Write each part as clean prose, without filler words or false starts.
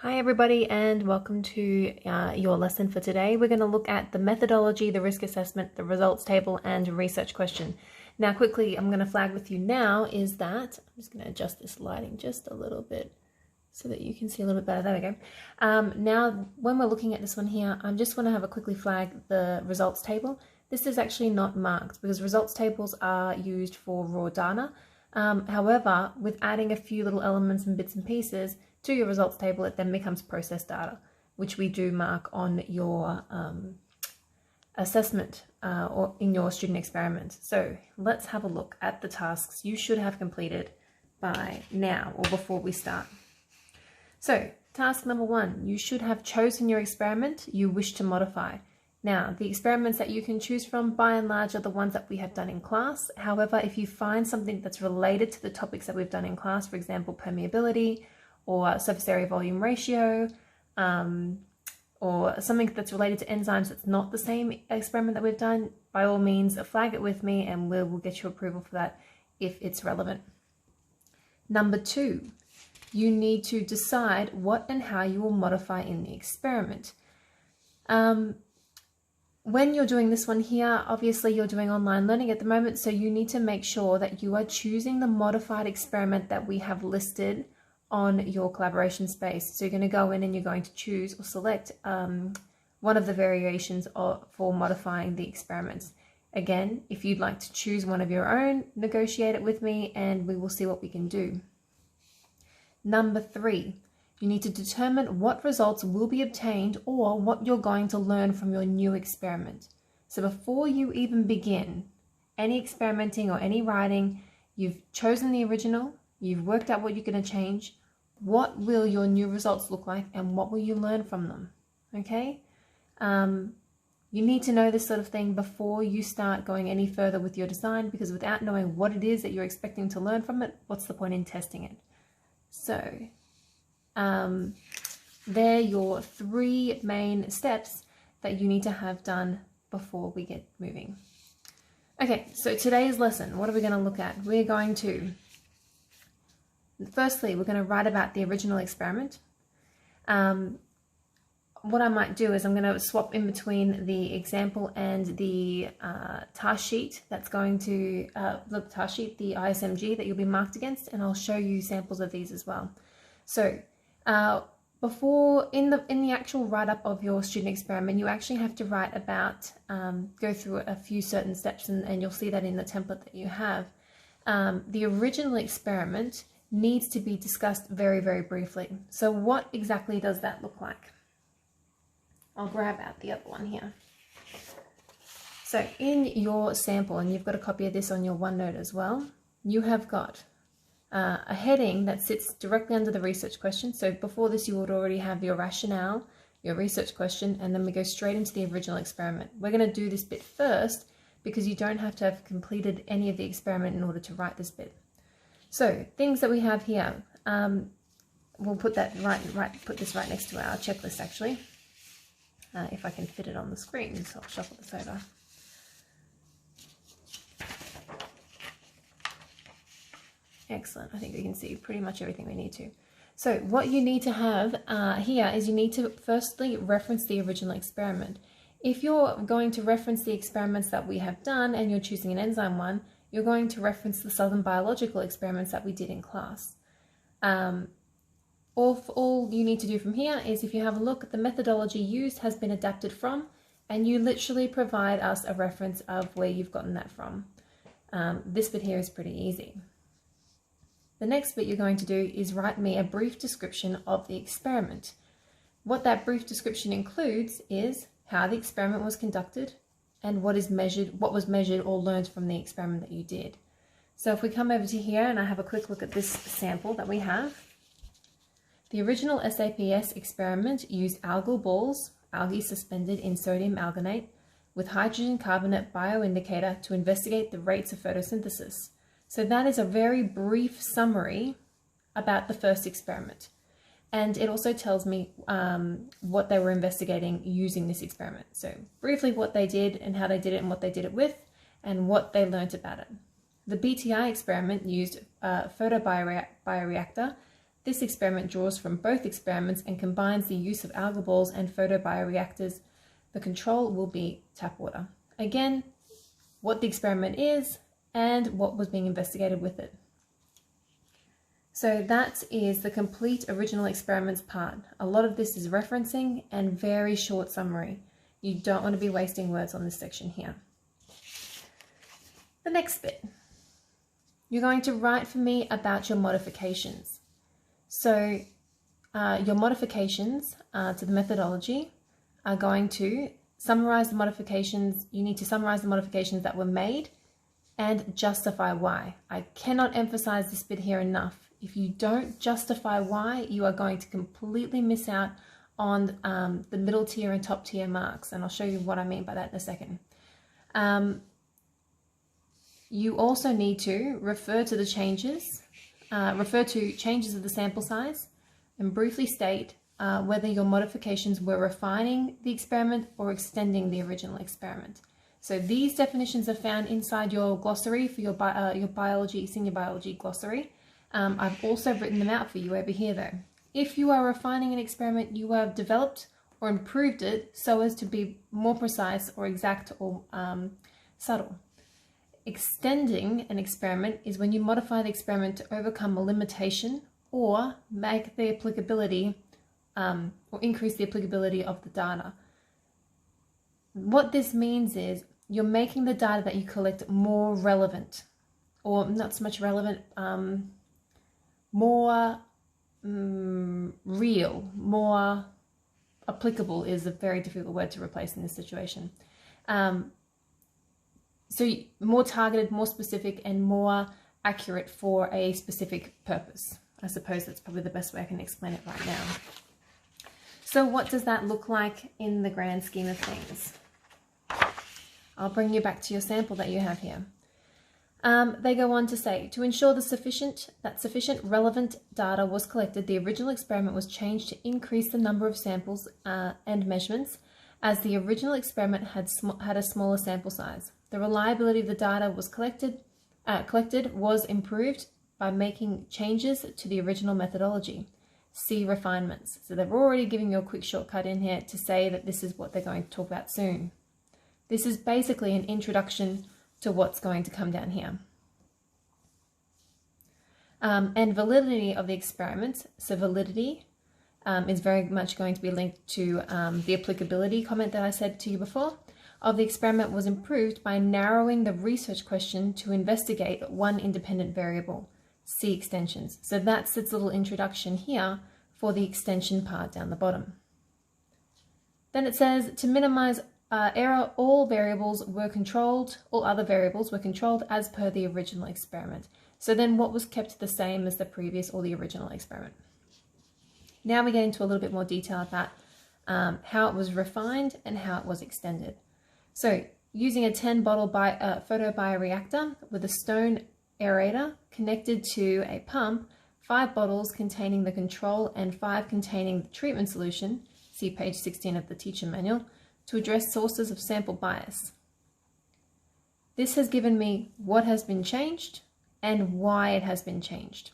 Hi everybody, and welcome to your lesson for today. We're going to look at the methodology, the risk assessment, the results table, and research question. Now quickly, I'm going to flag with you now is that, I'm just going to adjust this lighting just a little bit so that you can see a little bit better. There we go. Now when we're looking at this one here, I'm just going to have a quickly flag the results table. This is actually not marked because results tables are used for raw data. However, with adding a few little elements and bits and pieces to your results table, it then becomes processed data, which we do mark on your assessment or in your student experiment. So let's have a look at the tasks you should have completed by now or before we start. So task number 1, you should have chosen your experiment you wish to modify. Now, the experiments that you can choose from by and large are the ones that we have done in class. However, if you find something that's related to the topics that we've done in class, for example, permeability or surface area volume ratio, or something that's related to enzymes that's not the same experiment that we've done, by all means, flag it with me and we'll get you approval for that if it's relevant. Number 2, you need to decide what and how you will modify in the experiment. When you're doing this one here, obviously you're doing online learning at the moment, so you need to make sure that you are choosing the modified experiment that we have listed on your collaboration space. So you're going to go in and you're going to choose or select one of the variations for modifying the experiments. Again, if you'd like to choose one of your own, negotiate it with me and we will see what we can do. Number 3. You need to determine what results will be obtained or what you're going to learn from your new experiment. So before you even begin any experimenting or any writing, you've chosen the original, you've worked out what you're going to change, what will your new results look like, and what will you learn from them, okay? You need to know this sort of thing before you start going any further with your design, because without knowing what it is that you're expecting to learn from it, what's the point in testing it? So, they're your 3 main steps that you need to have done before we get moving. Okay, so today's lesson, what are we going to look at? We're going to, firstly, we're going to write about the original experiment. What I might do is I'm going to swap in between the example and the task sheet that's going to, the task sheet, the ISMG that you'll be marked against, and I'll show you samples of these as well. So, before, in the actual write-up of your student experiment, you actually have to write about, go through a few certain steps, and you'll see that in the template that you have. The original experiment needs to be discussed very, very briefly. So what exactly does that look like? I'll grab out the other one here. So in your sample, and you've got a copy of this on your OneNote as well, you have got a heading that sits directly under the research question. So before this, you would already have your rationale, your research question, and then we go straight into the original experiment. We're going to do this bit first because you don't have to have completed any of the experiment in order to write this bit. So things that we have here, we'll put that put this right next to our checklist actually, if I can fit it on the screen, so I'll shuffle this over. Excellent. I think we can see pretty much everything we need to. So what you need to have here is you need to firstly reference the original experiment. If you're going to reference the experiments that we have done and you're choosing an enzyme one, you're going to reference the Southern Biological experiments that we did in class. All you need to do from here is, if you have a look at the methodology used has been adapted from, and you literally provide us a reference of where you've gotten that from. This bit here is pretty easy. The next bit you're going to do is write me a brief description of the experiment. What that brief description includes is how the experiment was conducted and what was measured or learned from the experiment that you did. So if we come over to here and I have a quick look at this sample that we have, the original SAPS experiment used algal balls, algae suspended in sodium alginate, with hydrogen carbonate bioindicator to investigate the rates of photosynthesis. So that is a very brief summary about the first experiment. And it also tells me what they were investigating using this experiment. So briefly what they did and how they did it and what they did it with and what they learnt about it. The BTI experiment used a photobioreactor This experiment draws from both experiments and combines the use of algal balls and photobioreactors. The control will be tap water. Again, what the experiment is and what was being investigated with it. So that is the complete original experiments part. A lot of this is referencing and very short summary. You don't want to be wasting words on this section here. The next bit, you're going to write for me about your modifications. So your modifications to the methodology are going to summarize the modifications. You need to summarize the modifications that were made and justify why. I cannot emphasize this bit here enough. If you don't justify why, you are going to completely miss out on the middle tier and top tier marks. And I'll show you what I mean by that in a second. You also need to refer to the changes, refer to changes of the sample size and briefly state whether your modifications were refining the experiment or extending the original experiment. So these definitions are found inside your glossary for your biology, senior biology glossary. I've also written them out for you over here though. If you are refining an experiment, you have developed or improved it so as to be more precise or exact or subtle. Extending an experiment is when you modify the experiment to overcome a limitation or make the applicability or increase the applicability of the data. What this means is you're making the data that you collect more relevant, or not so much relevant, more real, more applicable is a very difficult word to replace in this situation. So more targeted, more specific, and more accurate for a specific purpose. I suppose that's probably the best way I can explain it right now. So what does that look like in the grand scheme of things? I'll bring you back to your sample that you have here. They go on to say, to ensure that sufficient relevant data was collected, the original experiment was changed to increase the number of samples and measurements, as the original experiment had a smaller sample size. The reliability of the data was collected was improved by making changes to the original methodology. See refinements. So they're already giving you a quick shortcut in here to say that this is what they're going to talk about soon. This is basically an introduction to what's going to come down here. And validity of the experiment. So validity is very much going to be linked to the applicability comment that I said to you before. Of the experiment was improved by narrowing the research question to investigate one independent variable. See extensions. So that's its little introduction here for the extension part down the bottom. Then it says to minimize error, all other variables were controlled as per the original experiment. So then what was kept the same as the previous or the original experiment? Now we get into a little bit more detail about how it was refined and how it was extended. So using a 10-bottle photobioreactor with a stone aerator connected to a pump, 5 bottles containing the control and 5 containing the treatment solution, see page 16 of the teacher manual, to address sources of sample bias. This has given me what has been changed and why it has been changed.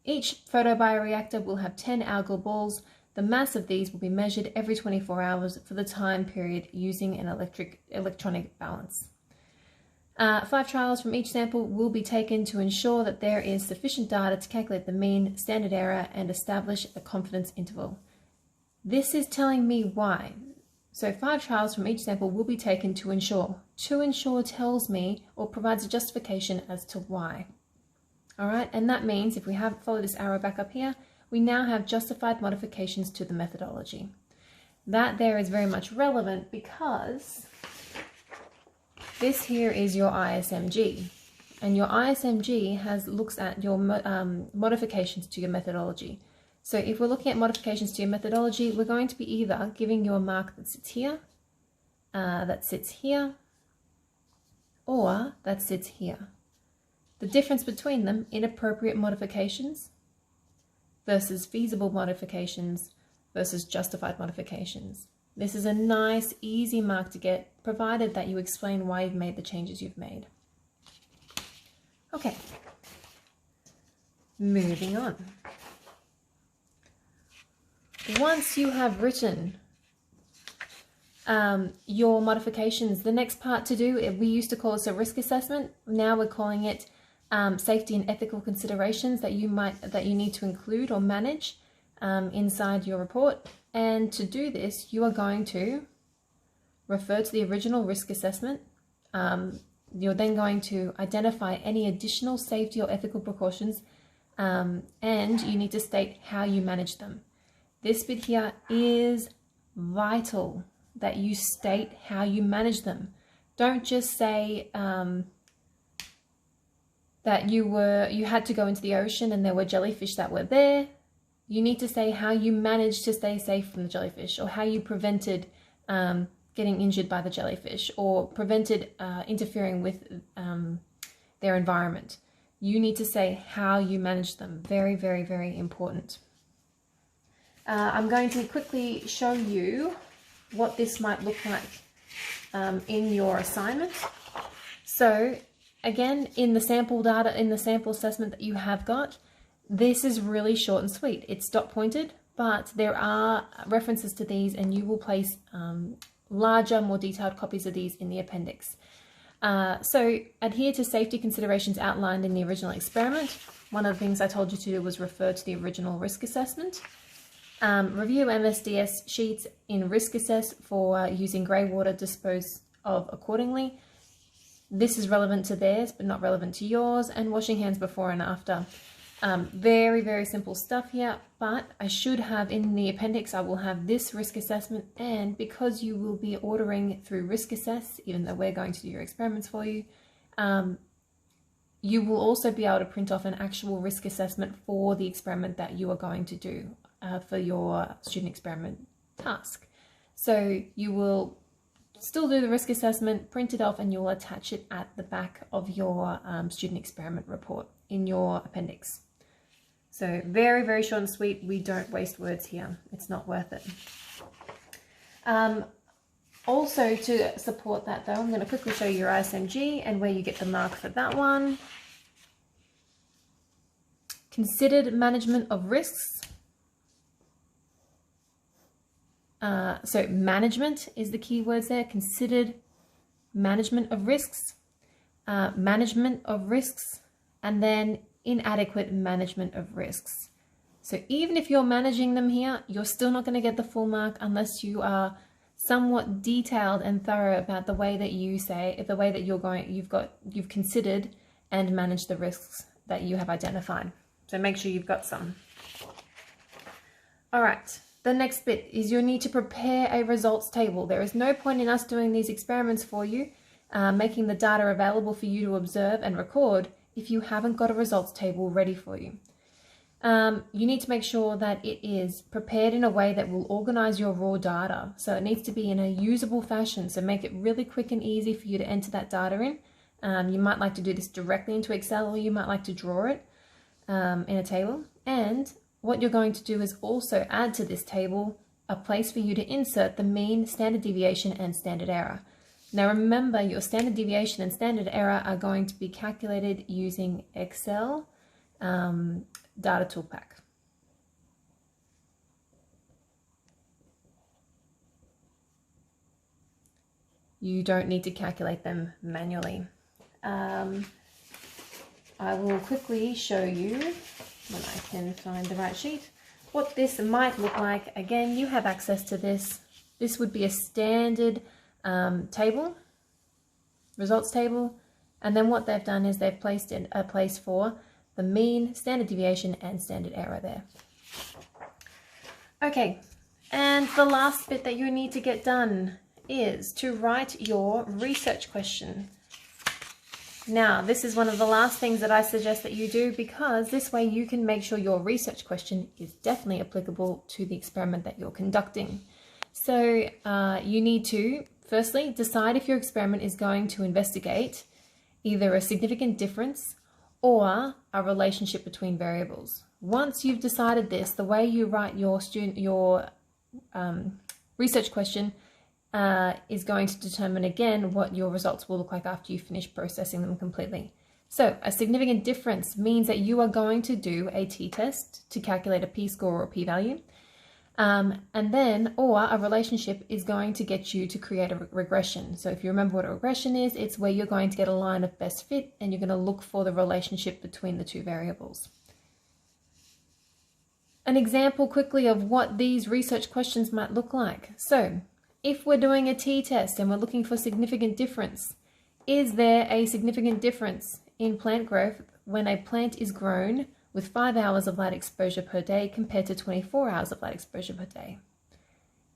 Each photobioreactor will have 10 algal balls. The mass of these will be measured every 24 hours for the time period using an electronic balance. 5 trials from each sample will be taken to ensure that there is sufficient data to calculate the mean, standard error, and establish a confidence interval. This is telling me why. So 5 trials from each sample will be taken to ensure. To ensure tells me or provides a justification as to why. All right, and that means if we follow this arrow back up here, we now have justified modifications to the methodology. That there is very much relevant because this here is your ISMG, and your ISMG looks at your modifications to your methodology. So if we're looking at modifications to your methodology, we're going to be either giving you a mark that sits here, or that sits here. The difference between them, inappropriate modifications versus feasible modifications versus justified modifications. This is a nice, easy mark to get, provided that you explain why you've made the changes you've made. Okay. Moving on. Once you have written your modifications, the next part to do, we used to call this a risk assessment. Now we're calling it safety and ethical considerations that you need to include or manage inside your report. And to do this, you are going to refer to the original risk assessment. You're then going to identify any additional safety or ethical precautions, and you need to state how you manage them. This bit here is vital, that you state how you manage them. Don't just say that you had to go into the ocean and there were jellyfish that were there. You need to say how you managed to stay safe from the jellyfish, or how you prevented getting injured by the jellyfish, or prevented interfering with their environment. You need to say how you manage them. Very, very, very important. I'm going to quickly show you what this might look like in your assignment. So again, in the sample data, in the sample assessment that you have got, this is really short and sweet. It's dot pointed, but there are references to these, and you will place larger, more detailed copies of these in the appendix. So adhere to safety considerations outlined in the original experiment. One of the things I told you to do was refer to the original risk assessment. Review MSDS sheets in risk assess for using grey water disposed of accordingly. This is relevant to theirs, but not relevant to yours. And washing hands before and after. Very, very simple stuff here, but I should have in the appendix, I will have this risk assessment, and because you will be ordering through risk assess, even though we're going to do your experiments for you, you will also be able to print off an actual risk assessment for the experiment that you are going to do for your student experiment task. So you will still do the risk assessment, print it off, and you'll attach it at the back of your student experiment report in your appendix. So very, very short and sweet. We don't waste words here. It's not worth it. Also, to support that though, I'm going to quickly show you your ISMG and where you get the mark for that one. Considered management of risks. So management is the key words there. Considered management of risks. Management of risks. And then inadequate management of risks. So even if you're managing them here, you're still not going to get the full mark unless you are somewhat detailed and thorough about the way that you say, the way that you've considered and managed the risks that you have identified. So make sure you've got some. All right. The next bit is you'll need to prepare a results table. There is no point in us doing these experiments for you, making the data available for you to observe and record if you haven't got a results table ready for you. You need to make sure that it is prepared in a way that will organize your raw data. So it needs to be in a usable fashion. So make it really quick and easy for you to enter that data in. You might like to do this directly into Excel, or you might like to draw it in a table. And what you're going to do is also add to this table a place for you to insert the mean, standard deviation, and standard error. Now remember, your standard deviation and standard error are going to be calculated using Excel Data Toolpak. You don't need to calculate them manually. I will quickly show you, when I can find the right sheet, what this might look like. Again, you have access to this. This would be a standard table, results table, and then what they've done is they've placed in a place for the mean, standard deviation, and standard error there. Okay, and the last bit that you need to get done is to write your research question. Now, this is one of the last things that I suggest that you do, because this way you can make sure your research question is definitely applicable to the experiment that you're conducting. So you need to, firstly, decide if your experiment is going to investigate either a significant difference or a relationship between variables. Once you've decided this, the way you write your research question is going to determine again what your results will look like after you finish processing them completely. So a significant difference means that you are going to do a t-test to calculate a p-score or p-value. And then, or a relationship is going to get you to create a regression. So if you remember what a regression is, it's where you're going to get a line of best fit and you're going to look for the relationship between the two variables. An example quickly of what these research questions might look like. So if we're doing a t-test and we're looking for significant difference, is there a significant difference in plant growth when a plant is grown with 5 hours of light exposure per day compared to 24 hours of light exposure per day?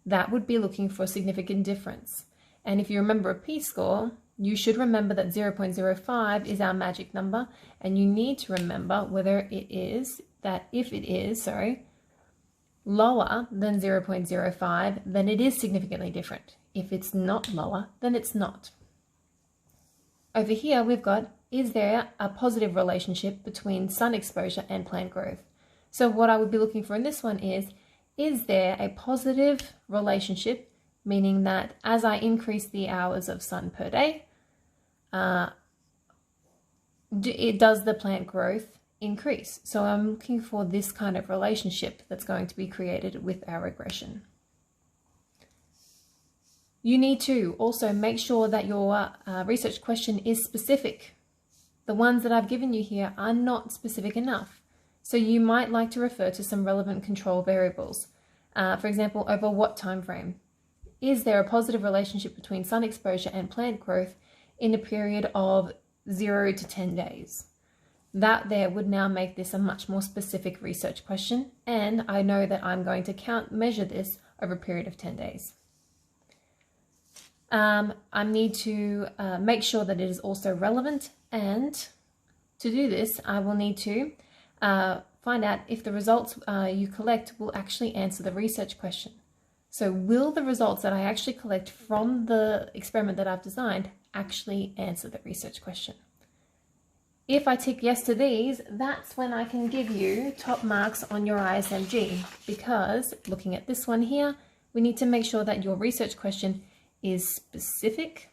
That would be looking for a significant difference. And if you remember a p-score, you should remember that 0.05 is our magic number, and you need to remember whether it is, that if it is, lower than 0.05, then it is significantly different. If it's not lower, then it's not. Over here, we've got, is there a positive relationship between sun exposure and plant growth? So what I would be looking for in this one is there a positive relationship, meaning that as I increase the hours of sun per day, does the plant growth increase? So I'm looking for this kind of relationship that's going to be created with our regression. You need to also make sure that your research question is specific. The ones that I've given you here are not specific enough. So you might like to refer to some relevant control variables. For example, over what time frame? Is there a positive relationship between sun exposure and plant growth in a period of 0 to 10 days? That there would now make this a much more specific research question, and I know that I'm going to measure this over a period of 10 days. I need to make sure that it is also relevant, and to do this I will need to find out if the results you collect will actually answer the research question. So will the results that I actually collect from the experiment that I've designed actually answer the research question? If I tick yes to these, that's when I can give you top marks on your ISMG, because looking at this one here, we need to make sure that your research question is specific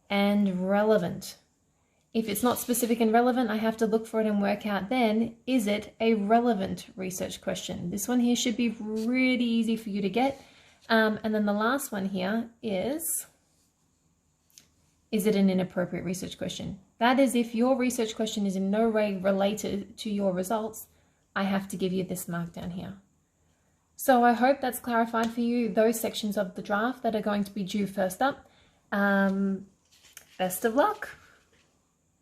and relevant. If it's not specific and relevant, I have to look for it and work out then, is it a relevant research question? This one here should be really easy for you to get. And then the last one here is it an inappropriate research question? That is, if your research question is in no way related to your results, I have to give you this mark down here. So I hope that's clarified for you those sections of the draft that are going to be due first up. Best of luck.